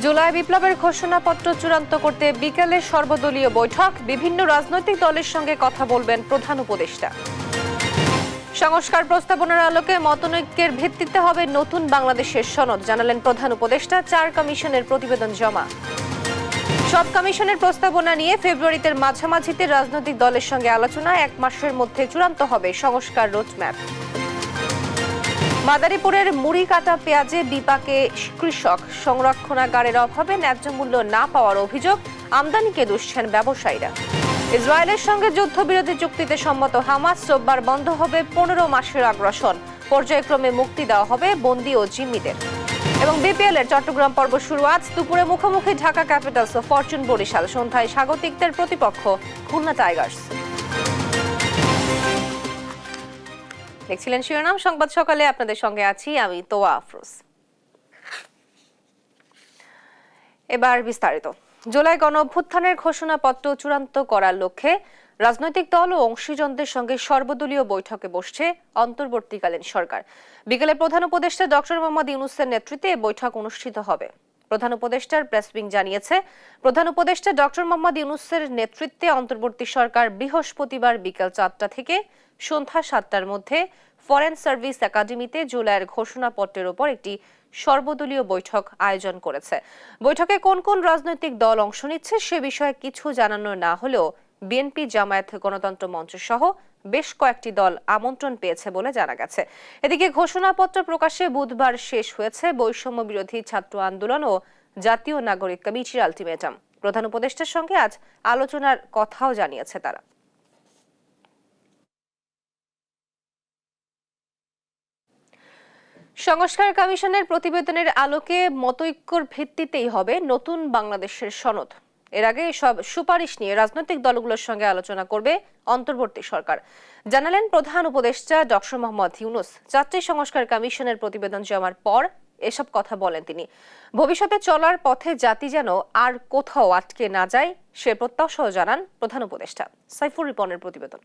জুলাই বিপ্লবের ঘোষণাপত্র চূড়ান্ত করতে বিকেলে সর্বদলীয় বৈঠক, বিভিন্ন রাজনৈতিক দলের সঙ্গে কথা বলবেন প্রধান উপদেষ্টা। সংস্কার প্রস্তাবনার আলোকে মতনৈক্যের ভিত্তিতে হবে নতুন বাংলাদেশের সনদ, জানালেন প্রধান উপদেষ্টা। 4 কমিশনের প্রতিবেদন জমা। সব কমিশনের প্রস্তাবনা নিয়ে ফেব্রুয়ারিতে মাঝামাঝিতে রাজনৈতিক দলের সঙ্গে আলোচনা, 1 মাসের মধ্যে চূড়ান্ত হবে সংস্কার রোডম্যাপ। মাদারীপুরের মুড়ি কাটা পেঁয়াজে বিপাকে কৃষক, সংরক্ষণাগারের অভাবে ন্যায্য মূল্য না পাওয়ার অভিযোগ, আমদানিকে দুষছেন ব্যবসায়ীরা। ইসরায়েলের সঙ্গে যুদ্ধবিরতি চুক্তিতে সম্মত হামাস, রোববার বন্ধ হবে 15 মাসের আগ্রাসন, পর্যায়ক্রমে মুক্তি দেওয়া হবে বন্দী ও জিম্মিদের। এবং বিপিএল এর চট্টগ্রাম পর্ব শুরু আজ দুপুরে মুখোমুখি ঢাকা ক্যাপিটালস ও ফরচুন বরিশাল, সন্ধ্যায় স্বাগতিকদের প্রতিপক্ষ খুলনা টাইগার্স। দেখছিলেন শিরোনাম সংবাদ সকালে, আপনাদের সঙ্গে আছি আমি তোয়া আফরোজ। এবার বিস্তারিত। জুলাই গণ অভ্যুত্থানের ঘোষণাপত্র চূড়ান্ত করার লক্ষ্যে রাজনৈতিক দল ও অংশীজনদের সঙ্গে সর্বদলীয় বৈঠকে বসছে অন্তর্বর্তীকালীন সরকার। বিকেলে প্রধান উপদেষ্টা ডক্টর মোহাম্মদ ইউনূসের নেতৃত্বে বৈঠক অনুষ্ঠিত হবে। প্রধান উপদেষ্টার প্রেস উইং জানিয়েছে, প্রধান উপদেষ্টা ডক্টর মোহাম্মদ ইউনূসের নেতৃত্বে অন্তর্বর্তী সরকার বৃহস্পতিবার বিকেল 4টা থেকে সন্ধ্যা 7টার মধ্যে ফরেন সার্ভিস একাডেমিতে জুলাইয়ের ঘোষণাপত্রের উপর একটি সর্বদলীয় বৈঠক আয়োজন করেছে। বৈঠকে কোন কোন রাজনৈতিক দল অংশ নিচ্ছে সে বিষয়ে কিছু জানানো না হলেও বিএনপি, জামায়াত, গণতন্ত্র মঞ্চ সহ বেশ কয়েকটি দল আমন্ত্রণ পেয়েছে বলে জানা গেছে। এদিকে ঘোষণাপত্র প্রকাশে বুধবার শেষ হয়েছে বৈষম্য বিরোধী ছাত্র আন্দোলন ও জাতীয় নাগরিক কমিটির আলটিমেটাম। প্রধান উপদেষ্টার সঙ্গে আজ আলোচনার কথাও জানিয়েছে তারা। সংস্কার কমিশনের প্রতিবেদনের আলোকে মতৈক্যর ভিত্তিতেই হবে নতুন বাংলাদেশের সনদ। এর আগে সব সুপারিশ নিয়ে রাজনৈতিক দলগুলোর সঙ্গে আলোচনা করবে অন্তর্বর্তী সরকার, জানালেন প্রধান উপদেষ্টা ডক্টর মোহাম্মদ ইউনূস। 4টি সংস্কার কমিশনের প্রতিবেদন জমার পর এসব কথা বলেন তিনি। ভবিষ্যতে চলার পথে জাতি যেন আর কোথাও আটকে না যায় সে প্রত্যাশাও জানান প্রধান উপদেষ্টা। সাইফুর রিপনের প্রতিবেদন।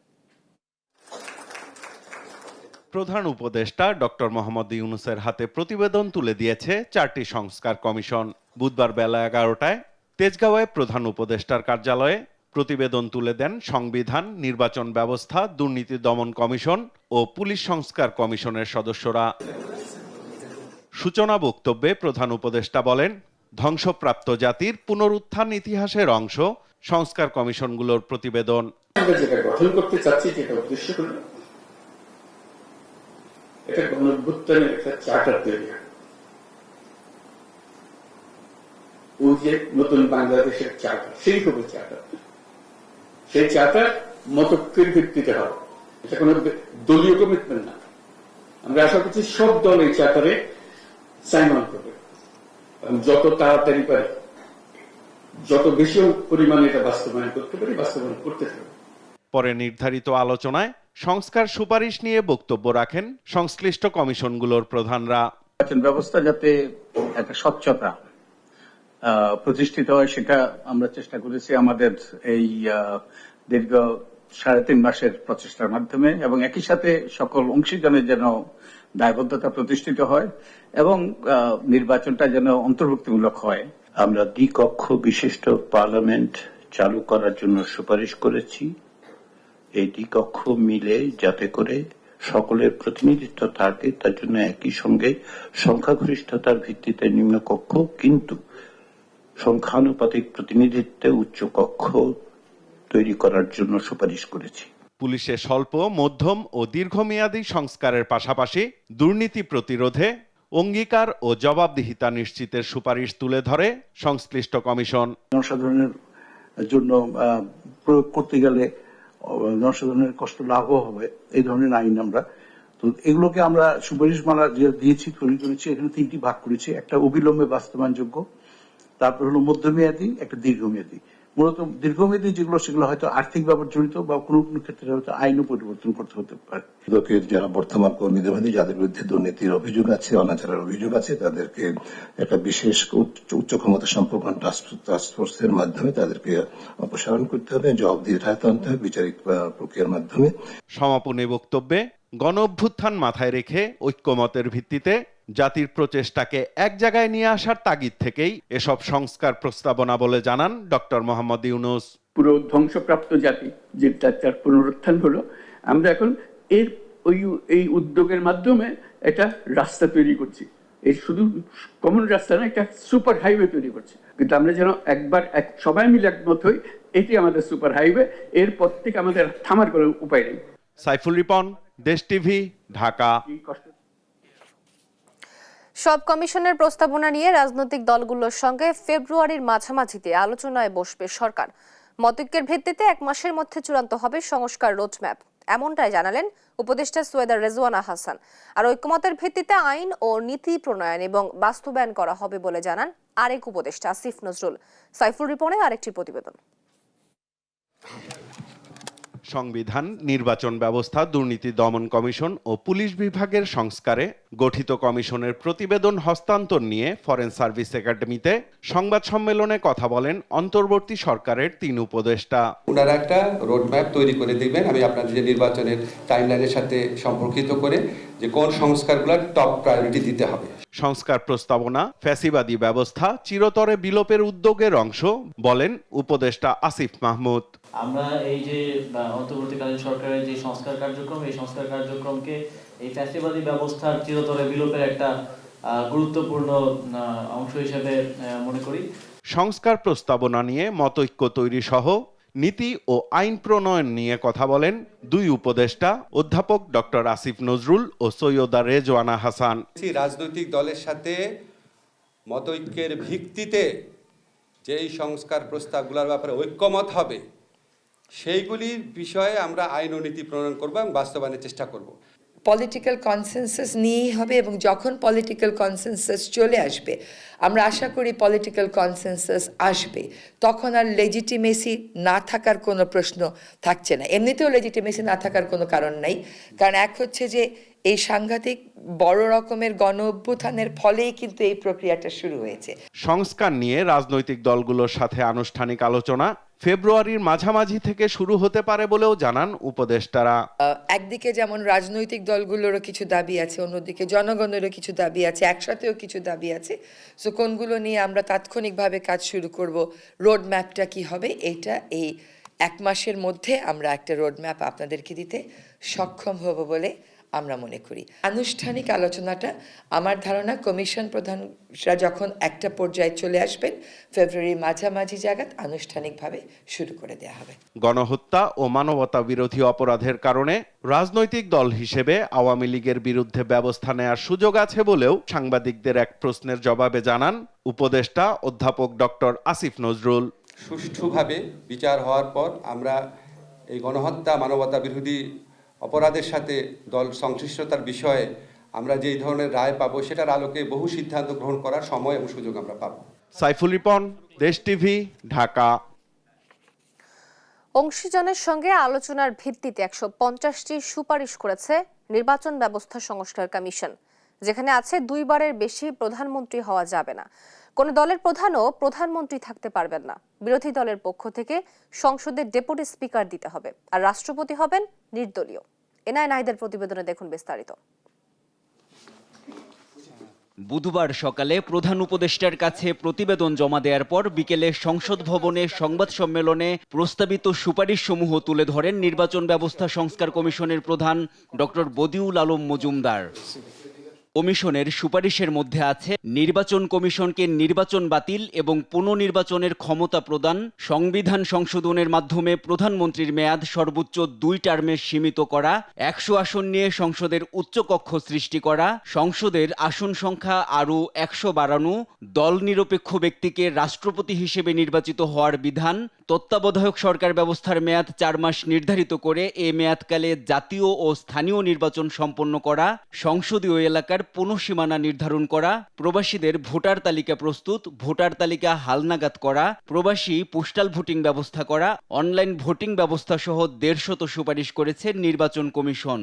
প্রধান উপদেষ্টা ডক্টর মোহাম্মদ ইউনূসের হাতে প্রতিবেদন তুলে দিয়েছে 4টি সংস্কার কমিশন। বুধবার বেলা 11টায় তেজগাঁওয়ে প্রধান উপদেষ্টার কার্যালয়ে প্রতিবেদন তুলে দেন সংবিধান, নির্বাচন ব্যবস্থা, দুর্নীতি দমন কমিশন ও পুলিশ সংস্কার কমিশনের সদস্যরা। সূচনা বক্তব্যে প্রধান উপদেষ্টা বলেন, ধ্বংসপ্রাপ্ত জাতির পুনরুত্থান ইতিহাসের অংশ সংস্কার কমিশনগুলোর প্রতিবেদন। এটা গণঅভ্যুত্থানের একটা চার্টার তৈরি হয়, ওই যে নতুন বাংলাদেশের চার্টার, সেই হবে চার্টার। সেই চার্টার মতৈক্যের ভিত্তিতে হবে, এটা কোন দলীয় কমিটমেন্ট না। আমরা আশা করছি সব দল এই চার্টারে সাইন অন করবে, যত তাড়াতাড়ি পারে, যত বেশি পরিমাণে এটা বাস্তবায়ন করতে পারি বাস্তবায়ন করতে হবে। পরে নির্ধারিত আলোচনায় সংস্কার সুপারিশ নিয়ে বক্তব্য রাখেন সংশ্লিষ্ট কমিশনগুলোর প্রধানরা। নির্বাচন ব্যবস্থা যাতে একটা স্বচ্ছতা প্রতিষ্ঠিত হয় সেটা আমরা চেষ্টা করেছি আমাদের এই দীর্ঘ 3.5 মাসের প্রচেষ্টার মাধ্যমে, এবং একই সাথে সকল অংশীজনের যেন দায়বদ্ধতা প্রতিষ্ঠিত হয় এবং নির্বাচনটা যেন অন্তর্ভুক্তিমূলক হয়। আমরা দ্বিকক্ষ বিশিষ্ট পার্লামেন্ট চালু করার জন্য সুপারিশ করেছি। এই দ্বিকক্ষ মিলে যাতে করে সকলের প্রতিনিধিত্ব থাকে, তার জন্য একই সঙ্গে সংখ্যাগরিষ্ঠতার ভিত্তিতে নিম্নকক্ষ কিন্তু সংখ্যানুপাতিক প্রতিনিধিত্বে উচ্চ কক্ষ তৈরি করার জন্য সুপারিশ করেছি। পুলিশে স্বল্প, মধ্যম ও দীর্ঘমেয়াদী সংস্কারের পাশাপাশি দুর্নীতি প্রতিরোধে অঙ্গীকার ও জবাবদিহিতা নিশ্চিতের সুপারিশ তুলে ধরে সংশ্লিষ্ট কমিশন। জনসাধারণের জন্য প্রয়োগ করতে গেলে জনসাধারণের কষ্ট লাভও হবে, এই ধরনের আইন আমরা তো এগুলোকে আমরা সুপারিশমালা দিয়েছি, তৈরি করেছি। এখানে 3টি ভাগ করেছি, একটা অবিলম্বে বাস্তবায়নযোগ্য, তারপর হলো মধ্যমেয়াদী, একটা দীর্ঘমেয়াদী। মূলত দীর্ঘমেয়াদী যেগুলো সেগুলো হয়তো আর্থিক ব্যাপার জড়িত বা কোনো কোনো ক্ষেত্রে হয়তো আইনও পরিবর্তন করতে হতে পারে। যারা বর্তমান কর্মীদের যাদের বিরুদ্ধে দুর্নীতির অভিযোগ আছে, অনাচারের অভিযোগ আছে, তাদেরকে একটা বিশেষ উচ্চ ক্ষমতা সম্পন্ন টাস্ক ফোর্সের মাধ্যমে তাদেরকে অপসারণ করতে হবে, জবাবদিহিতা আনতে হবে বিচারিক প্রক্রিয়ার মাধ্যমে। সমাপনী বক্তব্যে গণ অভ্যুত্থান মাথায় রেখে ঐক্যমতের ভিত্তিতে জাতির প্রচেষ্টাকে এক জায়গায় নিয়ে আসার তাগিদ থেকেই এসব সংস্কার প্রস্তাবনা বলে জানান ডক্টর মোহাম্মদ ইউনূস। পুরো ধ্বংসপ্রাপ্ত জাতি যেটার পুনরুত্থান হলো, আমরা এখন এই উদ্যোগের মাধ্যমে একটা রাস্তা তৈরি করছি। এই শুধু কমন রাস্তা না, একটা সুপার হাইওয়ে তৈরি করছি। কিন্তু আমরা যেন সবাই মিলে একমত হই, এটি আমাদের সুপার হাইওয়ে, এর পর থেকে আমাদের থামার কোনো উপায় নেই। সাইফুল রিপন, দেশ টিভি, ঢাকা। সব কমিশনের প্রস্তাবনা নিয়ে রাজনৈতিক দলগুলোর সঙ্গে ফেব্রুয়ারির মাঝামাঝিতে আলোচনায় বসবে সরকার। মতৈক্যের ভিত্তিতে 1 মাসের মধ্যে চূড়ান্ত হবে সংস্কার রোডম্যাপ, এমনটাই জানালেন উপদেষ্টা সৈয়দা রেজওয়ানা হাসান। আর ঐক্যমতের ভিত্তিতে আইন ও নীতি প্রণয়ন এবং বাস্তবায়ন করা হবে বলে জানান আরেক উপদেষ্টা আসিফ নজরুল। সাইফুল রিপনে আরেকটি প্রতিবেদন। সংবিধান, নির্বাচন ব্যবস্থা, দুর্নীতি দমন কমিশন ও পুলিশ বিভাগের সংস্কারে গঠিত কমিশনের প্রতিবেদন হস্তান্তর নিয়ে ফরেন সার্ভিস একাডেমিতে সংবাদ সম্মেলনে কথা বলেন অন্তর্বর্তী সরকারের 3 উপদেষ্টা। ওনারা একটা রোডম্যাপ তৈরি করে দিবেন, আমি আপনাদের যে নির্বাচনের টাইমলাইনের সাথে সম্পর্কিত করে যে কোন সংস্কারগুলো টপ প্রায়োরিটি দিতে হবে। সংস্কার প্রস্তাবনা ফ্যাসিবাদী ব্যবস্থা চিরতরে বিলোপের উদ্যোগের অংশ বলেন উপদেষ্টা আসিফ মাহমুদ। আমরা এই যে অন্তর্বর্তীকালীন সরকারের যে সংস্কার কার্যক্রম, এই সংস্কার কার্যক্রমকে এই ফ্যাসিবাদী ব্যবস্থার চিরতরে বিলোপের একটা গুরুত্বপূর্ণ অংশ হিসেবে মনে করি। সংস্কার প্রস্তাবনা নিয়ে মতৈক্য তৈরি সহ নীতি ও আইন প্রণয়ন নিয়ে কথা বলেন 2 উপদেষ্টা অধ্যাপক ডক্টর আসিফ নজরুল ও সৈয়দা রেজওয়ানা হাসান। রাজনৈতিক দলের সাথে মতৈক্যের ভিত্তিতে যেই সংস্কার প্রস্তাবগুলোর ব্যাপারে ঐক্যমত হবে, সেইগুলির বিষয়ে আমরা আইন ও নীতি প্রণয়ন করব এবং বাস্তবায়নের চেষ্টা করব। পলিটিক্যাল কনসেনসাস নিয়েই হবে, এবং যখন পলিটিক্যাল কনসেনসাস চলে আসবে, আমরা আশা করি পলিটিক্যাল কনসেনসাস আসবে, তখন আর লেজিটিমেসি না থাকার কোনো প্রশ্ন থাকছে না। এমনিতেও লেজিটিমেসি না থাকার কোনো কারণ নাই, কারণ এক হচ্ছে যে এই সাংঘাতিক বড় রকমের গণ অভ্যুত্থানের ফলেই কিন্তু এই প্রক্রিয়াটা শুরু হয়েছে। সংস্কার নিয়ে রাজনৈতিক দলগুলোর সাথে আনুষ্ঠানিক আলোচনা ফেব্রুয়ারির মাঝামাঝি থেকে শুরু হতে পারে বলেও জানান উপদেষ্টারা। একদিকে যেমন রাজনৈতিক দলগুলোরও কিছু দাবি আছে, অন্যদিকে জনগণেরও কিছু দাবি আছে, একসাথেও কিছু দাবি আছে। সো কোনগুলো নিয়ে আমরা তাৎক্ষণিকভাবে কাজ শুরু করব, রোড ম্যাপটা কি হবে, এইটা এই 1 মাসের মধ্যে আমরা একটা রোড ম্যাপ আপনাদেরকে দিতে সক্ষম হব বলে আমরা মনে করি। আনুষ্ঠানিক আলোচনাটা আমার ধারণা কমিশন প্রধানরা যখন একটা পর্যায়ে চলে আসবেন, ফেব্রুয়ারির মাঝামাঝি জায়গায় আনুষ্ঠানিকভাবে শুরু করে দেওয়া হবে। গণহত্যা ও মানবতা বিরোধী অপরাধের কারণে রাজনৈতিক দল হিসেবে আওয়ামী লীগের বিরুদ্ধে ব্যবস্থা নেওয়ার সুযোগ আছে বলেও সাংবাদিকদের এক প্রশ্নের জবাবে জানান উপদেষ্টা অধ্যাপক ডক্টর আসিফ নজরুল। সুষ্ঠুভাবে বিচার হওয়ার পর আমরা এই গণহত্যা, মানবতা বিরোধী অপরাধের সাথে দল সংশ্লিষ্টতার বিষয়ে আমরা যেই ধরনের রায় পাবো, সেটার আলোকে বহু সিদ্ধান্ত গ্রহণ করার সময় এবং সুযোগ আমরা পাবো। সাইফুল রিপন, দেশ টিভি, ঢাকা। অংশীজনের সঙ্গে আলোচনার ভিত্তিতে 150টি সুপারিশ করেছে নির্বাচন ব্যবস্থা সংস্কার কমিশন, যেখানে আছে 2 বারের বেশি প্রধানমন্ত্রী হওয়া যাবে না, কোন দলের প্রধানও প্রধানমন্ত্রী থাকতে পারবেন না, বিরোধী দলের পক্ষ থেকে সংসদের ডেপুটি স্পিকার দিতে হবে, আর রাষ্ট্রপতি হবেন নির্দলীয়। এনআই নাহিদের প্রতিবেদনে দেখুন বিস্তারিত। বুধবার সকালে প্রধান উপদেষ্টার কাছে প্রতিবেদন জমা দেওয়ার পর বিকেলে সংসদ ভবনে সংবাদ সম্মেলনে প্রস্তাবিত সুপারিশসমূহ তুলে ধরেন নির্বাচন ব্যবস্থা সংস্কার কমিশনের প্রধান ডক্টর বদিউল আলম মজুমদার। কমিশনের সুপারিশের মধ্যে আছে নির্বাচন কমিশনকে নির্বাচন বাতিল এবং পুনর্নির্বাচনের ক্ষমতা প্রদান, সংবিধান সংশোধনের মাধ্যমে প্রধানমন্ত্রীর মেয়াদ সর্বোচ্চ 2 টার্মে সীমিত করা, 100 আসন নিয়ে সংসদের উচ্চকক্ষ সৃষ্টি করা, সংসদের আসন সংখ্যা আরও 100 বাড়ানো, দল নিরপেক্ষ ব্যক্তিকে রাষ্ট্রপতি হিসেবে নির্বাচিত হওয়ার বিধান, তত্ত্বাবধায়ক সরকার ব্যবস্থার মেয়াদ 4 মাস নির্ধারিত করে এ মেয়াদকালে জাতীয় ও স্থানীয় নির্বাচন সম্পন্ন করা, সংসদীয় এলাকার পুনঃসীমানা নির্ধারণ করা, প্রবাসীদের ভোটার তালিকা প্রস্তুত, ভোটার তালিকা হালনাগাদ করা, প্রবাসী পোস্টাল ভোটিং ব্যবস্থা করা, অনলাইন ভোটিং ব্যবস্থা সহ 150 সুপারিশ করেছে নির্বাচন কমিশন।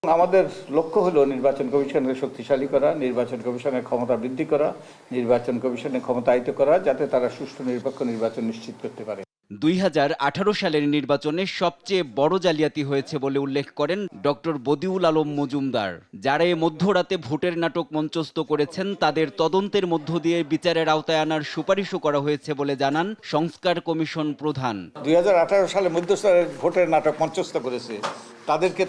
আমাদের লক্ষ্য হলো নির্বাচন কমিশনকে শক্তিশালী করা, নির্বাচন কমিশনের ক্ষমতা বৃদ্ধি করা, নির্বাচন কমিশনের ক্ষমতায়িত করা, যাতে তারা সুষ্ঠু নিরপেক্ষ নির্বাচন নিশ্চিত করতে পারে। 2018 সালের নির্বাচনে সবচেয়ে বড় জালিয়াতি হয়েছে বলে উল্লেখ করেন ডক্টর বদিউল আলম মজুমদার। যারা এ মধ্যরাতে ভোটের নাটক মঞ্চস্থ করেছেন তাদের তদন্তের মধ্য দিয়ে বিচারের আওতায় আনার সুপারিশও করা হয়েছে বলে জানান সংস্কার কমিশন প্রধান। 2018 সালে মধ্যস্তরের ভোটের নাটক মঞ্চস্থ করেছে, তাদেরকে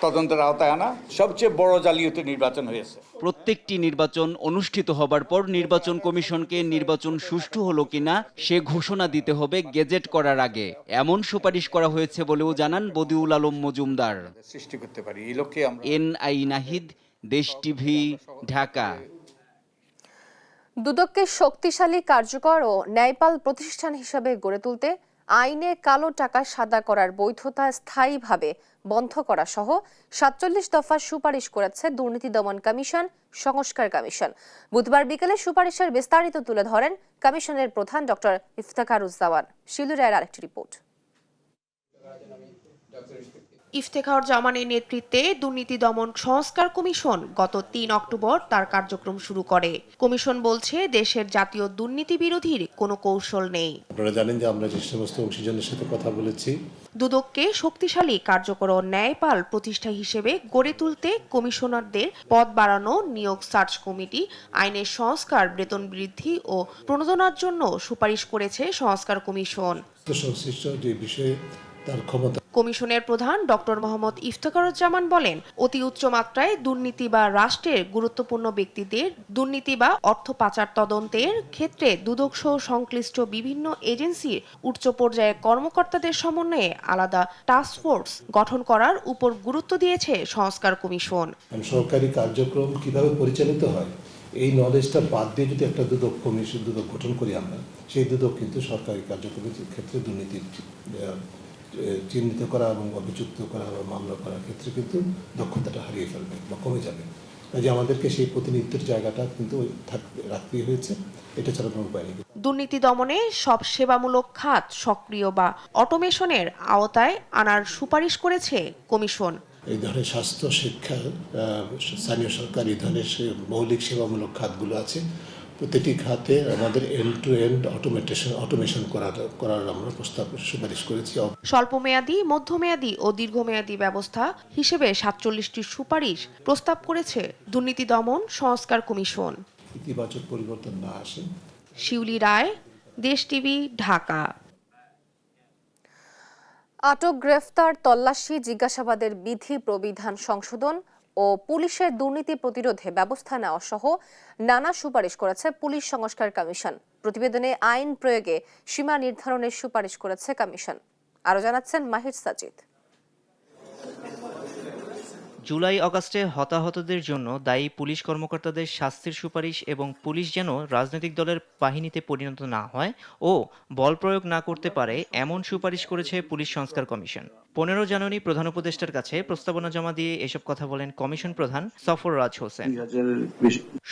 তদন্তের আওতায় আনা সবচেয়ে বড় জালিয়াতি নির্বাচন হয়েছে। প্রত্যেকটি নির্বাচন অনুষ্ঠিত হবার পর নির্বাচন কমিশনকে নির্বাচন সুষ্ঠু হলো কিনা সে ঘোষণা দিতে হবে গেজেট করার আগে, এমন সুপারিশ করা হয়েছে বলেও জানান বদিউল আলম মজুমদার। সৃষ্টি করতে পারি এই লক্ষ্যে আমরা। NI নাহিদ, দেশ টিভি, ঢাকা। দুদককে শক্তিশালী, কার্যকর ও ন্যায়পাল প্রতিষ্ঠান হিসেবে গড়ে তুলতে আইনে কালো টাকা সাদা করার বৈধতা স্থায়ীভাবে বন্ধ করা সহ ৪৭ দফা সুপারিশ করেছে দুর্নীতি দমন কমিশন, সংস্কার কমিশন। বুধবার বিকেলে সুপারিশের বিস্তারিত তুলে ধরেন কমিশনের প্রধান ডক্টর ইফতেখারুজ্জামান। শিলু রায়ের আরেকটি রিপোর্ট। ইফতেখারুজ্জামানের নেতৃত্বে দুর্নীতি দমন সংস্কার কমিশন গত ৩ অক্টোবর তার কার্যক্রম শুরু করে। কমিশন বলছে দেশের জাতীয় দুর্নীতি বিরোধীর কোনো কৌশল নেই। আপনারা জানেন যে আমরা যে সমস্ত অংশীজনের সাথে কথা বলেছি, দুদককে শক্তিশালী, কার্যকর ও ন্যায়পাল প্রতিষ্ঠা হিসেবে গড়ে তুলতে কমিশনারদের পদ বাড়ানো, নিয়োগ, সার্চ কমিটি, আইনের সংস্কার, বেতন বৃদ্ধি ও প্রণোদনার জন্য সুপারিশ করেছে সংস্কার কমিশন। সংশ্লিষ্ট যে বিষয়ে তার ক্ষমতা। কমিশনের প্রধান ডক্টর মোহাম্মদ ইফতেখারুজ্জামান বলেন, অতি উচ্চ মাত্রায় দুর্নীতি বা রাষ্ট্রের গুরুত্বপূর্ণ ব্যক্তিদের দুর্নীতি বা অর্থ পাচার তদন্তের ক্ষেত্রে দুদক সহ সংশ্লিষ্ট বিভিন্ন এজেন্সির উচ্চ পর্যায়ের কর্মকর্তাদের সমন্বয়ে আলাদা টাস্ক ফোর্স গঠন করার উপর গুরুত্ব দিয়েছে সংস্কার কমিশন। সরকারি কার্যক্রম কিভাবে পরিচালিত হয় এই নলেজটা বাদ দিয়ে যদি একটা দুদক কমিশন দুদক গঠন করি আমরা, সেই দুদক কিন্তু সরকারি কার্যক্রমের ক্ষেত্রে দুর্নীতি চিহ্নিত করা এবং অভিযুক্ত করা বা মামলা করার ক্ষেত্রে কিন্তু দক্ষতাটা হারিয়ে ফেলবে বা কমে যাবে। কাজে আমাদেরকে সেই প্রতিনিধিত্বের জায়গাটা কিন্তু রাখতেই হয়েছে, এটা ছাড়া কোনো উপায় নেই। দুর্নীতি দমনে সব সেবামূলক খাত সক্রিয় বা অটোমেশনের আওতায় আনার সুপারিশ করেছে কমিশন। এই ধরনের স্বাস্থ্য, শিক্ষা, স্থানীয় সরকার, এই ধরনের মৌলিক সেবামূলক খাতগুলো আছে, প্রতিটি খাতে আমাদের এন্ড টু এন্ড অটোমেশন করার আমরা প্রস্তাব সুপারিশ করেছি। স্বল্পমেয়াদী, মধ্যমেয়াদী ও দীর্ঘমেয়াদী ব্যবস্থা হিসেবে ৪৭টি সুপারিশ প্রস্তাব করেছে দুর্নীতি দমন সংস্কার কমিশন। ইতিবাচক পরিবর্তন না আসে। শিউলি রায়, দেশ টিভি, ঢাকা। আটক, গ্রেফতার, তল্লাশি, জিজ্ঞাসাবাদের বিধি প্রবিধান সংশোধন ও পুলিশের দুর্নীতি প্রতিরোধে ব্যবস্থা নেওয়া সহ নানা সুপারিশ করেছে পুলিশ সংস্কার কমিশন। প্রতিবেদনে আইন প্রয়োগে সীমা নির্ধারণের সুপারিশ করেছে কমিশন। আরো জানাচ্ছেন মাহির সাজিদ। জুলাই আগস্টে হতাহতদের জন্য দায়ী পুলিশ কর্মকর্তাদের শাস্তির সুপারিশ এবং পুলিশ যেন রাজনৈতিক দলের বাহিনীতে পরিণত না হয় ও বল প্রয়োগ না করতে পারে এমন সুপারিশ করেছে পুলিশ সংস্কার কমিশন। 15 জানুয়ারি প্রধান উপদেষ্টার কাছে প্রস্তাবনা জমা দিয়ে এসব কথা বলেন কমিশন প্রধান সফররাজ হোসেন।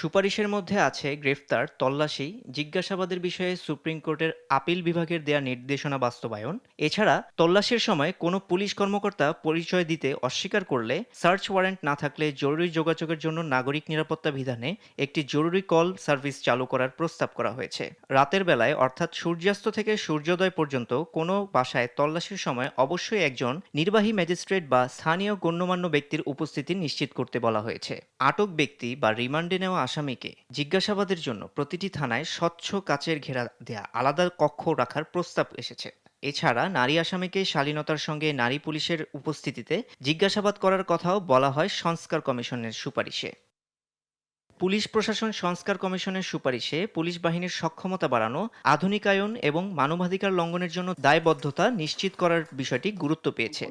সুপারিশের মধ্যে আছে গ্রেফতার, তল্লাশি, জিজ্ঞাসাবাদের বিষয়ে সুপ্রিম কোর্টের আপিল বিভাগের দেয়া নির্দেশনা বাস্তবায়ন। এছাড়া তল্লাশির সময় কোনো পুলিশ কর্মকর্তা পরিচয় দিতে অস্বীকার করলে, সার্চ ওয়ারেন্ট না থাকলে জরুরি যোগাযোগের জন্য নাগরিক নিরাপত্তা বিধানে একটি জরুরি কল সার্ভিস চালু করার প্রস্তাব করা হয়েছে। রাতের বেলায় অর্থাৎ সূর্যাস্ত থেকে সূর্যোদয় পর্যন্ত কোনো বাসায় তল্লাশির সময় অবশ্যই একজন নির্বাহী ম্যাজিস্ট্রেট বা স্থানীয় গণ্যমান্য ব্যক্তির উপস্থিতি নিশ্চিত করতে বলা হয়েছে। আটক ব্যক্তি বা রিমান্ডে নেওয়া আসামিকে জিজ্ঞাসাবাদের জন্য প্রতিটি থানায় স্বচ্ছ কাচের ঘেরা দেয়া আলাদা কক্ষ রাখার প্রস্তাব এসেছে। এছাড়া নারী আসামিকে শালীনতার সঙ্গে নারী পুলিশের উপস্থিতিতে জিজ্ঞাসাবাদ করার কথাও বলা হয় সংস্কার কমিশনের সুপারিশে। পুলিশ প্রশাসন সংস্কার কমিশনের সুপারিশে পুলিশ বাহিনীর সক্ষমতা বাড়ানো, আধুনিকায়ন এবং মানবাধিকার লঙ্ঘনের জন্য দায়বদ্ধতা নিশ্চিত করার বিষয়টি গুরুত্ব পেয়েছে।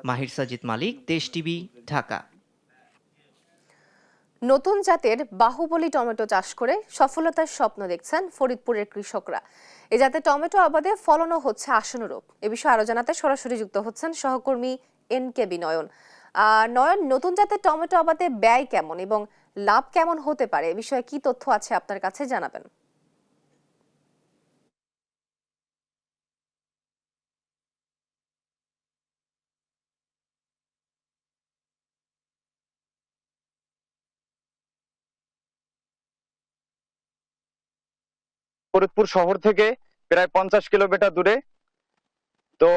মাহির সাজিদ মালিক, দেশ টিভি, ঢাকা। নতুন জাতের বাহুবলী টমেটো চাষ করে সফলতার স্বপ্ন দেখছেন ফরিদপুরের কৃষকরা। এ জাতে টমেটো আবাদে ফলনও হচ্ছে আশানুরূপ। এ বিষয়ে আরো জানাতে সরাসরি যুক্ত হচ্ছেন সহকর্মী NKB নয়ন। নয়ন, নতুন জাতের টমেটো আবাদে ব্যয় কেমন এবং লাভ কেমন হতে পারে, এ বিষয়ে কি তথ্য আছে আপনার কাছে জানাবেন? ফরিদপুর শহর থেকে প্রায় 50 কিলোমিটার দূরে তো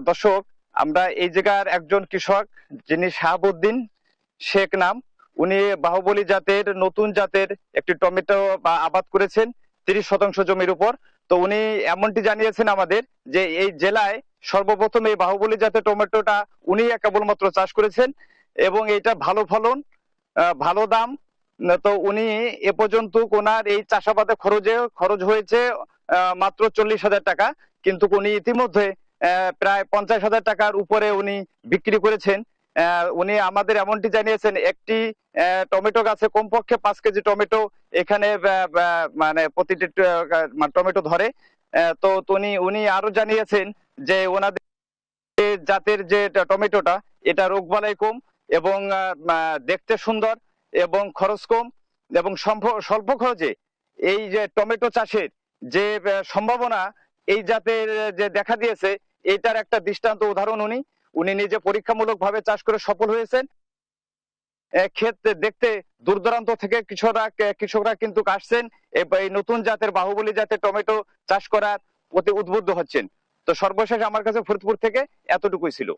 দর্শক, আমরা এই জায়গার একজন কৃষক যিনি শাহাবুদ্দিন শেখ নাম, উনি বাহুবলী জাতের নতুন জাতের একটি টমেটো আবাদ করেছেন 30% জমির উপর। তো উনি এমনটি জানিয়েছেন আমাদের যে এই জেলায় সর্বপ্রথম এই বাহুবলী জাতের টমেটোটা উনি কেবলমাত্র চাষ করেছেন এবং এটা ভালো ফলন, ভালো দাম। তো উনি এ পর্যন্ত ওনার এই চাষাবাদে খরচ হয়েছে মাত্র 40,000 টাকা, কিন্তু উনি ইতিমধ্যে প্রায় 50,000 টাকার উপরে উনি বিক্রি করেছেন। উনি আমাদের এমনটি জানিয়েছেন একটি টমেটো গাছে কমপক্ষে 5 কেজি টমেটো এখানে মানে প্রতিটি টমেটো ধরে। তো উনি আরো জানিয়েছেন যে ওনাদের জাতের যে টমেটোটা এটা রোগবালাই কম এবং দেখতে সুন্দর এবং খরচ কম এবং স্বল্প খরচে এই যে টমেটো চাষের যে সম্ভাবনা এই জাতের যে দেখা দিয়েছে, এটার একটা দৃষ্টান্ত উদাহরণ উনি নিজে পরীক্ষামূলকভাবে চাষ করে সফল হয়েছেন। ক্ষেত দেখতে দূর দূরান্ত থেকে কৃষকরা কিন্তু আসছেন এই নতুন জাতের বাহুবলী জাতের টমেটো চাষ করার প্রতি উদ্বুদ্ধ হচ্ছেন। তো সর্বশেষ আমার কাছে ফরিদপুর থেকে এতটুকুই ছিল।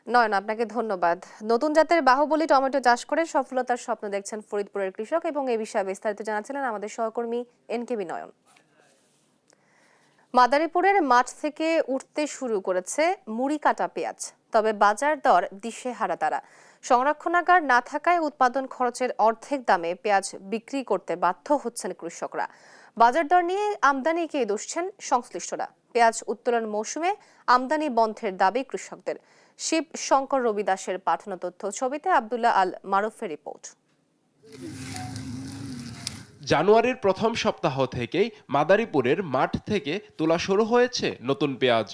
নয়ন, আপনাকে ধন্যবাদ। নতুন জাতের বাহুবলী টমেটো চাষ করে সফলতার স্বপ্ন দেখছেন ফরিদপুরের কৃষক, এবং এই বিষয়ে বিস্তারিত জানাচ্ছিলেন আমাদের সহকর্মী এনকেবি নয়ন। মাদারীপুরের মাঠ থেকে উঠতে শুরু করেছে মুড়ি কাটা পেঁয়াজ, তবে বাজার দর দিশেহারা তারা। সংরক্ষণাগার না থাকায় উৎপাদন খরচের অর্ধেক দামে পেঁয়াজ বিক্রি করতে বাধ্য হচ্ছেন কৃষকরা। বাজার দর নিয়ে আমদানিকে দুষছেন সংশ্লিষ্টরা। পেঁয়াজ উত্তোলন মৌসুমে আমদানি বন্ধের দাবি কৃষকদের। শিব শঙ্কর রবি দাসের পাঠানো তথ্য ছবিতে আব্দুল্লাহ আল মারুফের রিপোর্ট। জানুয়ারির প্রথম সপ্তাহ থেকেই মাদারীপুরের মাঠ থেকে তোলা শুরু হয়েছে নতুন পেঁয়াজ।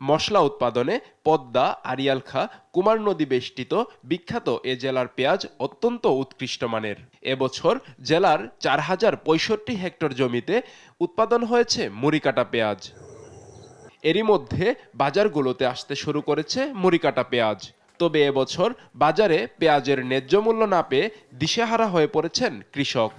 মশলা উৎপাদনে পদ্মা, আড়িয়ালখা, কুমার নদী বেষ্টিত বিখ্যাত এ জেলার পেঁয়াজ অত্যন্ত উৎকৃষ্ট মানের। এবছর জেলার 4065 হেক্টর জমিতে উৎপাদন হয়েছে মুড়ি কাটা পেঁয়াজ। এরই মধ্যে বাজারগুলোতে আসতে শুরু করেছে মুড়ি কাটা পেঁয়াজ। তবে এবছর বাজারে পেঁয়াজের ন্যায্য মূল্য না পেয়ে দিশেহারা হয়ে পড়েছেন কৃষক।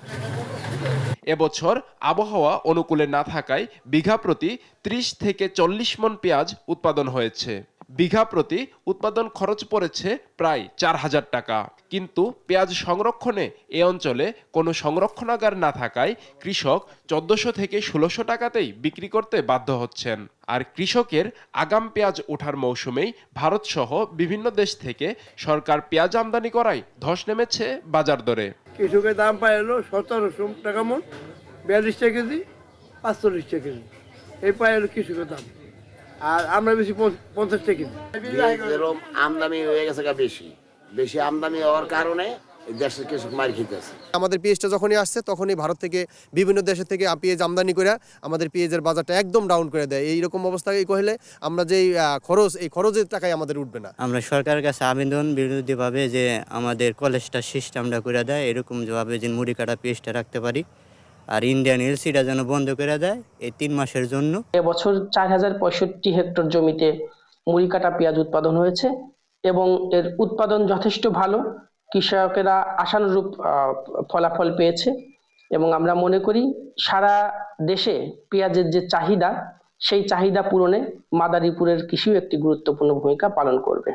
এবছর আবহাওয়া অনুকূলে না থাকায় বিঘা প্রতি 30 থেকে 40 মণ পেঁয়াজ উৎপাদন হয়েছে। বিঘা প্রতি উৎপাদন খরচ পড়েছে প্রায় 4,000 টাকা। কিন্তু পেঁয়াজ সংরক্ষণে এ অঞ্চলে কোনো সংরক্ষণাগার না থাকায় কৃষক 1400 থেকে 1600 টাকাতেই বিক্রি করতে বাধ্য হচ্ছেন। আর কৃষকের আগাম পেঁয়াজ ওঠার মৌসুমেই ভারতসহ বিভিন্ন দেশ থেকে সরকার পেঁয়াজ আমদানি করায় ধস নেমেছে বাজার দরে। কৃষকের দাম পায় হলো 1700 টাকা মন, 42 টাকা কেজি, 45 টাকা কেজি, এই পায় হলো কৃষকের দাম। আর আমরা বেশি 50 টাকা কেজি। যেরকম আমদানি হয়ে গেছে বেশি আমদানি হওয়ার কারণে দেশের কৃষক মার খেতেছে। আমাদের পেঁয়াজটা যখনই আসছে তখনই ভারত থেকে বিভিন্ন দেশের থেকে পেঁয়াজ আমদানি করে আমাদের পেঁয়াজের বাজারটা একদম ডাউন করে দেয়। এইরকম অবস্থায় কহলে আমরা যে খরচ, এই খরচের টাকায় আমাদের উঠবে না। আমরা সরকারের কাছে আবেদন বিরোধীভাবে যে আমাদের কলেজটা সিস্টেমটা করে দেয়, এরকম যেভাবে যে মুড়ি কাটা পেঁয়াজটা রাখতে পারি, আর ইন্ডিয়ান এলসিটা যেন বন্ধ করে দেয় এই 3 মাসের জন্য। এবছর 4065 হেক্টর জমিতে মুড়ি কাটা পেঁয়াজ উৎপাদন হয়েছে এবং এর উৎপাদন যথেষ্ট ভালো। কৃষকেরা আশানুরূপ ফলাফল পেয়েছে এবং আমরা মনে করি সারা দেশে পেঁয়াজের যে চাহিদা, সেই চাহিদা পূরণে মাদারীপুরের কৃষিও একটি গুরুত্বপূর্ণ ভূমিকা পালন করবে।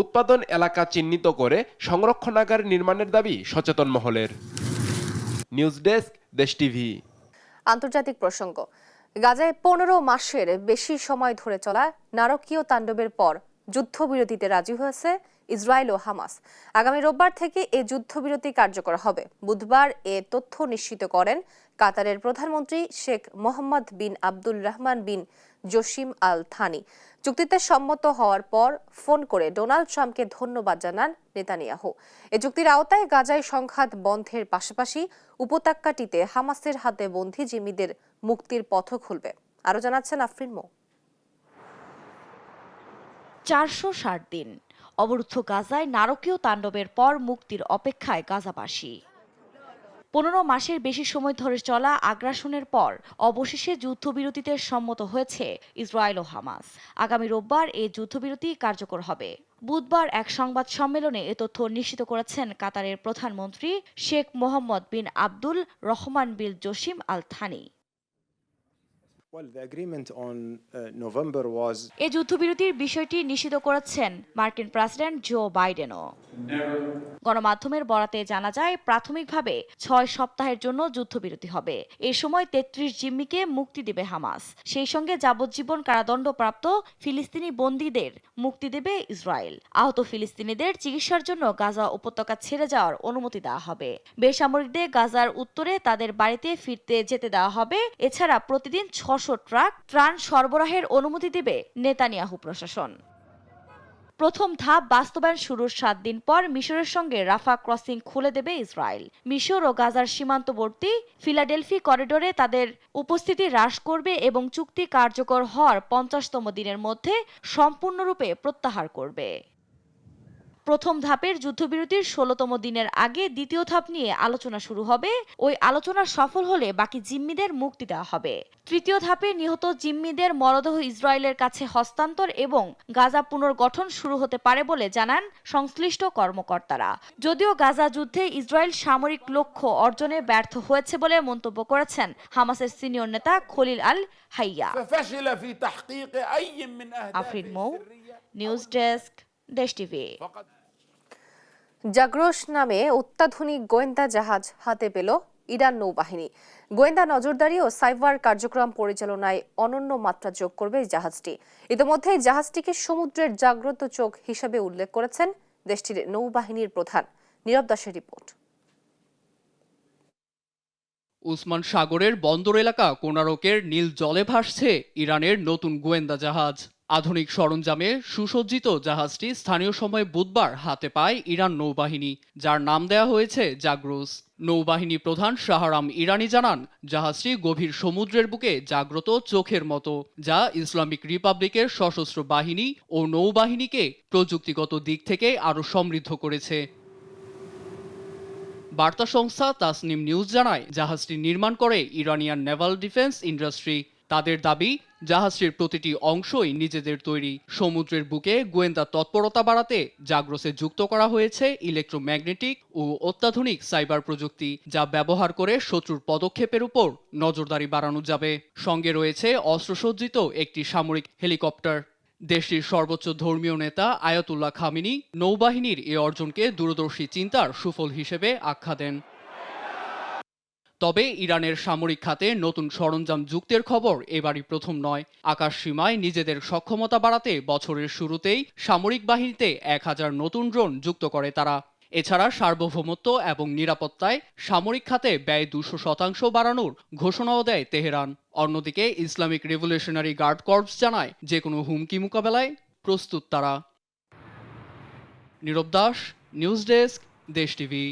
উৎপাদন এলাকা চিহ্নিত করে সংরক্ষণাগার নির্মাণের দাবি সচেতন মহলের। নিউজ ডেস্ক, দেশ টিভি। আন্তর্জাতিক প্রসঙ্গ। গাজায় 15 মাসের বেশি সময় ধরে চলা নারকীয় তাণ্ডবের পর যুদ্ধবিরতিতে রাজি হয়েছে ইসরায়েল ও হামাস। আগামী রোববার থেকে এই যুদ্ধবিরতি কার্যকর হবে। বুধবার এ তথ্য নিশ্চিত করেন কাতারের প্রধানমন্ত্রী শেখ মোহাম্মদ বিন আব্দুল রহমান বিন জসিম আল থানি। চুক্তিতে সম্মত হওয়ার পর ফোন করে ডোনাল্ড ট্রাম্পকে ধন্যবাদ জানান নেতানিয়াহু। এ চুক্তির আওতায় গাজায় সংঘাত বন্ধের পাশাপাশি উপত্যকাটিতে হামাসের হাতে বন্দী জিম্মিদের মুক্তির পথ খুলবে। আরো জানাচ্ছেন আফরিন মো। 460 দিন অবরুদ্ধ গাজায় নারকীয় তাণ্ডবের পর মুক্তির অপেক্ষায় গাজাবাসী। 15 মাসের বেশি সময় ধরে চলা আগ্রাসনের পর অবশেষে যুদ্ধবিরতিতে সম্মত হয়েছে ইসরায়েল ও হামাস। আগামী রোববার এই যুদ্ধবিরতি কার্যকর হবে। বুধবার এক সংবাদ সম্মেলনে এ তথ্য নিশ্চিত করেছেন কাতারের প্রধানমন্ত্রী শেখ মোহাম্মদ বিন আব্দুল রহমান বিন জসিম আল থানি। এই যুদ্ধবিরতির বিষয়টি নিষিদ্ধ করেছেন মার্কিন প্রেসিডেন্ট জো বাইডেনও। গণমাধ্যমের বরাতে জানা যায় প্রাথমিকভাবে 6 সপ্তাহের জন্য যুদ্ধবিরতি হবে। এ সময় 33 জিম্মিকে মুক্তি দেবে হামাস। সেই সঙ্গে যাবজ্জীবন কারাদণ্ডপ্রাপ্ত ফিলিস্তিনি বন্দীদের মুক্তি দেবে ইসরায়েল। আহত ফিলিস্তিনিদের চিকিৎসার জন্য গাজা উপত্যকা ছেড়ে যাওয়ার অনুমতি দেওয়া হবে। বেসামরিকদের গাজার উত্তরে তাদের বাড়িতে ফিরতে যেতে দেওয়া হবে। এছাড়া প্রতিদিন 600 ট্রাক ত্রাণ সরবরাহের অনুমতি দেবে নেতানিয়াহু প্রশাসন। প্রথম ধাপ বাস্তবায়ন শুরুর 7 দিন পর মিশরের সঙ্গে রাফা ক্রসিং খুলে দেবে ইসরায়েল। মিশর ও গাজার সীমান্তবর্তী ফিলাডেলফি করিডোরে তাদের উপস্থিতি হ্রাস করবে এবং চুক্তি কার্যকর হওয়ার 50তম দিনের মধ্যে সম্পূর্ণরূপে প্রত্যাহার করবে। প্রথম ধাপের যুদ্ধবিরতির 16তম দিনের আগে দ্বিতীয় ধাপ নিয়ে আলোচনা শুরু হবে। ওই আলোচনা সফল হলে বাকি জিম্মিদের মুক্তি দেওয়া হবে। তৃতীয় ধাপে নিহত জিম্মিদের মরদেহ ইসরায়েলের কাছে হস্তান্তর এবং গাজা পুনর্গঠন শুরু হতে পারে বলে জানান সংশ্লিষ্ট কর্মকর্তারা। যদিও গাজা যুদ্ধে ইসরায়েল সামরিক লক্ষ্য অর্জনে ব্যর্থ হয়েছে বলে মন্তব্য করেছেন হামাসের সিনিয়র নেতা খলিল আল হাইয়া। আফরিন মৌ, নিউজ ডেস্ক, দেশ টিভি। জাগ্রস নামে অত্যাধুনিক গোয়েন্দা জাহাজ হাতে পেল ইরান নৌবাহিনী। গোয়েন্দা নজরদারি ও সাইবার কার্যক্রম পরিচালনায় অনন্য মাত্রা যোগ করবে এই জাহাজটি। ইতিমধ্যে জাহাজটিকে সমুদ্রের জাগ্রত চোখ হিসেবে উল্লেখ করেছেন দেশটির নৌবাহিনীর প্রধান। নীরব দাসের রিপোর্ট। উসমান সাগরের বন্দর এলাকা কোনারকের নীল জলে ভাসছে ইরানের নতুন গোয়েন্দা জাহাজ। আধুনিক সরঞ্জামে সুসজ্জিত জাহাজটি স্থানীয় সময় বুধবার হাতে পায় ইরান নৌবাহিনী, যার নাম দেয়া হয়েছে জাগ্রোস। নৌবাহিনী প্রধান শাহরাম ইরানি জানান, জাহাজটি গভীর সমুদ্রের বুকে জাগ্রত চোখের মতো, যা ইসলামিক রিপাবলিকের সশস্ত্র বাহিনী ও নৌবাহিনীকে প্রযুক্তিগত দিক থেকে আরও সমৃদ্ধ করেছে। বার্তা সংস্থা তাসনিম নিউজ জানায়, জাহাজটি নির্মাণ করে ইরানিয়ান নেভাল ডিফেন্স ইন্ডাস্ট্রি। তাদের দাবি, জাহাজটির প্রতিটি অংশই নিজেদের তৈরি। সমুদ্রের বুকে গোয়েন্দা তৎপরতা বাড়াতে জাগ্রোসে যুক্ত করা হয়েছে ইলেকট্রোম্যাগনেটিক ও অত্যাধুনিক সাইবার প্রযুক্তি, যা ব্যবহার করে শত্রুর পদক্ষেপের উপর নজরদারি বাড়ানো যাবে। সঙ্গে রয়েছে অস্ত্রসজ্জিত একটি সামরিক হেলিকপ্টার। দেশটির সর্বোচ্চ ধর্মীয় নেতা আয়াতুল্লাহ খামিনি নৌবাহিনীর এ অর্জনকে দূরদর্শী চিন্তার সুফল হিসেবে আখ্যা দেন। তবে ইরানের সামরিক খাতে নতুন সরঞ্জাম যুক্তের খবর এবারই প্রথম নয়। আকাশ সীমায় নিজেদের সক্ষমতা বাড়াতে বছরের শুরুতেই সামরিক বাহিনীতে 1000 নতুন ড্রোন যুক্ত করে তারা। এছাড়া সার্বভৌমত্ব এবং নিরাপত্তায় সামরিক খাতে ব্যয় 200% বাড়ানোর ঘোষণাও দেয় তেহরান। অন্যদিকে ইসলামিক রেভলিউশনারি গার্ড কর্পস জানায়, যে কোনো হুমকি মোকাবেলায় প্রস্তুত তারা। নীরব দাস, নিউজ ডেস্ক, দেশ টিভি।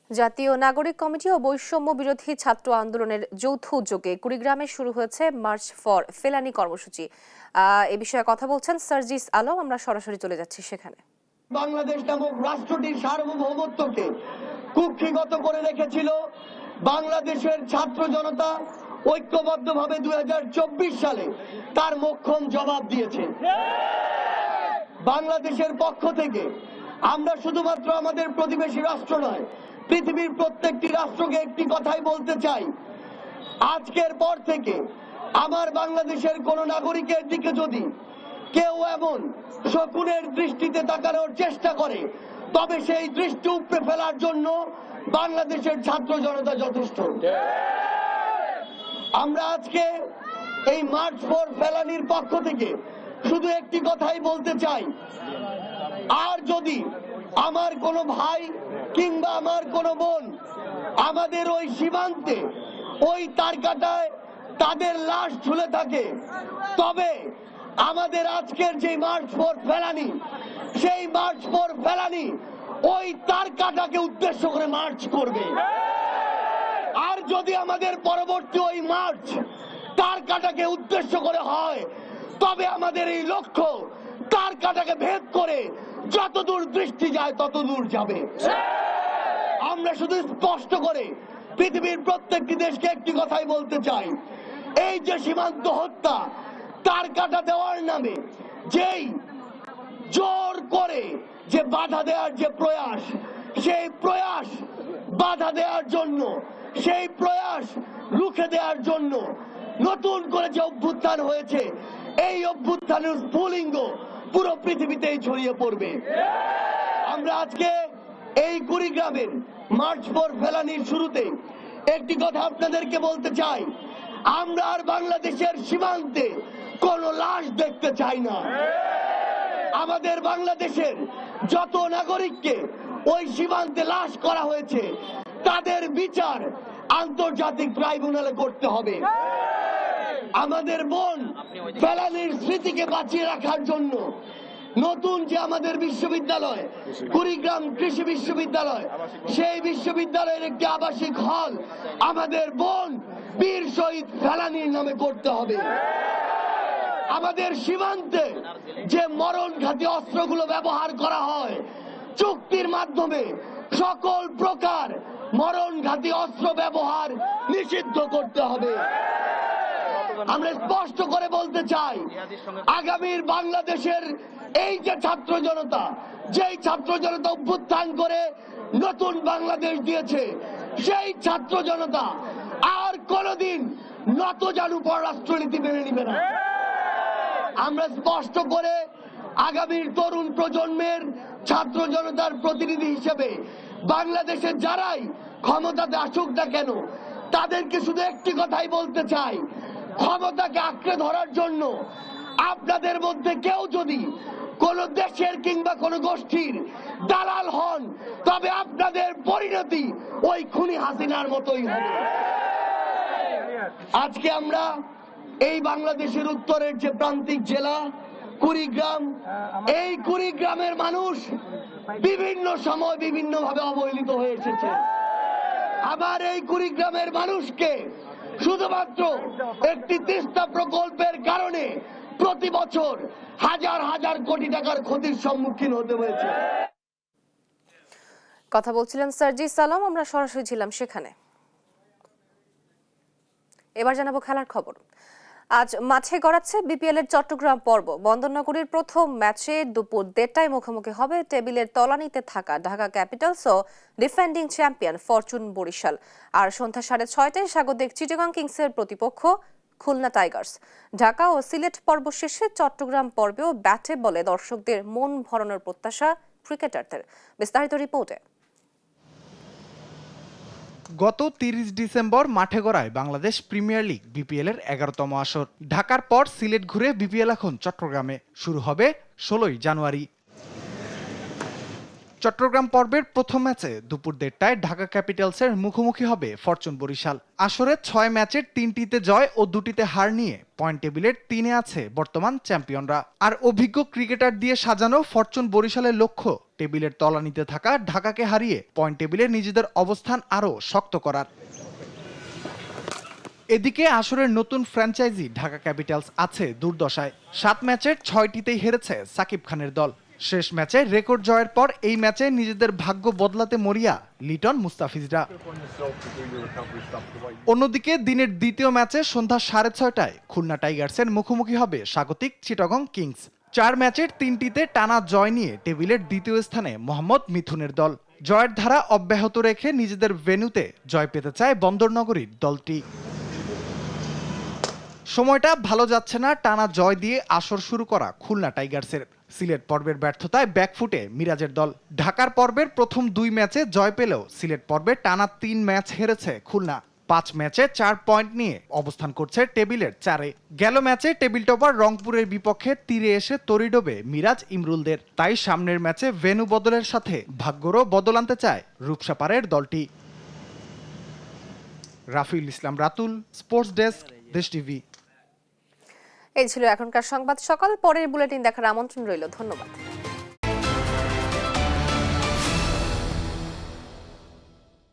জাতীয় নাগরিক কমিটি ও বৈষম্য বিরোধী ছাত্র আন্দোলনের যৌথ উদ্যোগে কুড়িগ্রামে শুরু হয়েছে মার্চ ফর ফেলানি কর্মসূচি। এ বিষয়ে কথা বলছেন সার্জিস আলম। আমরা সরাসরি চলে যাচ্ছি সেখানে। বাংলাদেশ নামক রাষ্ট্রটির সার্বভৌমত্বকে কুক্ষিগত করে রেখেছিল বাংলাদেশের ছাত্র জনতা ঐক্যবদ্ধভাবে 2024 সালে তার মোক্ষম জবাব দিয়েছে। বাংলাদেশের পক্ষ থেকে আমরা শুধুমাত্র আমাদের প্রতিবেশী রাষ্ট্র নয়, পৃথিবীর প্রত্যেকটি রাষ্ট্রকে একটি কথাই বলতে চাই, আজকের পর থেকে আমার বাংলাদেশের কোন নাগরিকের দিকে যদি কেউ এমন শকুনের দৃষ্টিতে তাকানোর চেষ্টা করে, তবে সেই দৃষ্টি উপড়ে ফেলার জন্য বাংলাদেশের ছাত্র জনতা যথেষ্ট। আমরা আজকে এই মার্চ ফর ফেলানির পক্ষ থেকে শুধু একটি কথাই বলতে চাই, আর যদি আমার কোনো ভাই কিংবা আমার কোনো বোন আমাদের ওই সীমান্তে ওই তারকাটায় তাদের লাশ ঝুলে থাকে, তবে আমাদের আজকের যে মার্চ ফর ফেলানি, সেই মার্চ ফর ফেলানি ওই তারকাটাকে উদ্দেশ্য করে মার্চ করবে। আর যদি আমাদের পরবর্তী ওই মার্চ তারকাটাকে উদ্দেশ্য করে হয়, তবে আমাদের এই লক্ষ্য তারকাটাকে ভেদ করে যতদূর দৃষ্টি যায় ততদূর যাবে। আমরা শুধু স্পষ্ট করে পৃথিবীর প্রত্যেকটি দেশকে একটি কথাই বলতে চাই, এই যে সীমান্ত হত্যা, তারকাটা দেওয়ার নামে যেই জোর করে যে বাধা দেওয়ার যে প্রয়াস, সেই প্রয়াস বাধা দেওয়ার জন্য, সেই প্রয়াস রুখে দেওয়ার জন্য নতুন করে যে অভ্যুত্থান হয়েছে এই অভ্যুত্থানের স্ফুলিঙ্গ পুরো পৃথিবীতেই ছড়িয়ে পড়বে। আমরা আজকে এই কুড়িগ্রামের মার্চ ফর ফেলানির শুরুতে একটি কথা আপনাদেরকে বলতে চাই, আমরা আর বাংলাদেশের সীমান্তে কোনো লাশ দেখতে চাই না। আমাদের বাংলাদেশের যত নাগরিককে ওই সীমান্তে লাশ করা হয়েছে তাদের বিচার আন্তর্জাতিক ট্রাইব্যুনালে করতে হবে। আমাদের বোন ফেলানির স্মৃতিকে বাঁচিয়ে রাখার জন্য নতুন যে আমাদের বিশ্ববিদ্যালয় কুড়িগ্রাম কৃষি বিশ্ববিদ্যালয়, সেই বিশ্ববিদ্যালয়ের একটি আবাসিক হল আমাদের বোন বীর শহীদ ফেলানির নামে করতে হবে। আমাদের সীমান্তে যে মরণঘাতী অস্ত্রগুলো ব্যবহার করা হয় চুক্তির মাধ্যমে সকল প্রকার মরণঘাতী অস্ত্র ব্যবহার নিষিদ্ধ করতে হবে। আমরা স্পষ্ট করে বলতে চাই, আগামীর বাংলাদেশের এই যে ছাত্র জনতা, যেই ছাত্র জনতা অভ্যুত্থান করে নতুন বাংলাদেশ দিয়েছে, সেই ছাত্র জনতা আর কোনোদিন নতজানু পররাষ্ট্রনীতি মেনে নিবে না। আমরা স্পষ্ট করে আগামীর তরুণ প্রজন্মের ছাত্র জনতার প্রতিনিধি হিসেবে বাংলাদেশের যারাই ক্ষমতাতে আসুক না কেন তাদেরকে শুধু একটি কথাই বলতে চাই, ক্ষমতাকে আঁকড়ে ধরার জন্য আপনাদের মধ্যে কেউ যদি কোন দেশের কিংবা কোন গোষ্ঠীর দালাল হন তবে আপনাদের পরিণতি ওই খুনি হাসিনার মতোই হবে। আজকে আমরা এই বাংলাদেশের উত্তরের যে প্রান্তিক জেলা কুড়িগ্রাম, এই কুড়িগ্রামের মানুষ বিভিন্ন সময় বিভিন্ন ভাবে অবহেলিত হয়ে এসেছে। আবার এই কুড়িগ্রামের মানুষকে শুধুমাত্র একটি তিস্তা প্রকল্পের কারণে প্রতি বছর হাজার হাজার কোটি টাকার ক্ষতির সম্মুখীন হতে হয়েছে। কথা বলছিলেন সার্জিস সালাম, আমরা সরাসরি ছিলাম সেখানে। এবার জানাবো খেলার খবর। আজ মাঠে গড়াচ্ছে বিপিএল এর চট্টগ্রাম পর্ব। বন্দরনগরীর প্রথম ম্যাচে দুপুর 1টায় মুখোমুখি হবে টেবিলের তলানিতে থাকা ঢাকা ক্যাপিটালস ও ডিফেন্ডিং চ্যাম্পিয়ন ফরচুন বরিশাল। আর সন্ধ্যা 6:30টায় স্বাগতিক চিটাগং কিংসের প্রতিপক্ষ খুলনা টাইগার্স। ঢাকা ও সিলেট পর্ব শেষে চট্টগ্রাম পর্বেও ব্যাটে বলে দর্শকদের মন ভরানোর প্রত্যাশা ক্রিকেটারদের। বিস্তারিত রিপোর্টে। গত 30 ডিসেম্বর মাঠে গড়ায় বাংলাদেশ প্রিমিয়ার লিগ বিপিএল এর 11তম আসর। ঢাকার পর সিলেট ঘুরে বিপিএল এখন চট্টগ্রামে শুরু হবে 16 জানুয়ারি। চট্টগ্রাম পর্বের প্রথম ম্যাচে দুপুর 1টায় ঢাকা ক্যাপিটালসের মুখোমুখি হবে ফরচুন বরিশাল। আসরে 6 ম্যাচের 3টিতে জয় ও 2টিতে হার নিয়ে পয়েন্ট টেবিলের 3-এ আছে বর্তমান চ্যাম্পিয়নরা। আর অভিজ্ঞ ক্রিকেটার দিয়ে সাজানো ফরচুন বরিশালের লক্ষ্য টেবিলের তলানিতে থাকা ঢাকাকে হারিয়ে পয়েন্ট টেবিলে নিজেদের অবস্থান আরও শক্ত করার। এদিকে আসরের নতুন ফ্র্যাঞ্চাইজি ঢাকা ক্যাপিটালস আছে দুর্দশায়। 7 ম্যাচের 6টিতেই হেরেছে সাকিব খানের দল। শেষ ম্যাচে রেকর্ড জয়ের পর এই ম্যাচে নিজেদের ভাগ্য বদলাতে মরিয়া লিটন মুস্তাফিজরা। অন্যদিকে দিনের দ্বিতীয় ম্যাচে সন্ধ্যা 6:30টায় খুলনা টাইগার্সের মুখোমুখি হবে স্বাগতিক চিটাগং কিংস। 4 ম্যাচের 3টিতে টানা জয় নিয়ে টেবিলের দ্বিতীয় স্থানে মোহাম্মদ মিথুনের দল। জয়ের ধারা অব্যাহত রেখে নিজেদের ভেন্যুতে জয় পেতে চায় বন্দরনগরীর দলটি। সময়টা ভালো যাচ্ছে না টানা জয় দিয়ে আসর শুরু করা খুলনা টাইগার্সের। সিলেট পর্বের ব্যর্থতায় ব্যাকফুটে মিরাজের দল। ঢাকার পর্বের প্রথম 2 ম্যাচে জয় পেলেও সিলেট পর্বে টানা 3 ম্যাচ হেরেছে খুলনা। 5 ম্যাচে 4 পয়েন্ট নিয়ে অবস্থান করছে টেবিলের 4-এ। গেল ম্যাচে টেবিল টপার রংপুরের বিপক্ষে তীরে এসে তরি ডোবে মিরাজ ইমরুলদের। তাই সামনের ম্যাচে ভেন্যু বদলের সাথে ভাগ্যরও বদল আনতে চায় রূপসাপাড়ের দলটি। রাফিউল ইসলাম রাতুল, স্পোর্টস ডেস্ক, দেশ টিভি। এই ছিল এখনকার সংবাদ সকাল। পরের বুলেটিন দেখার আমন্ত্রণ রইল। ধন্যবাদ।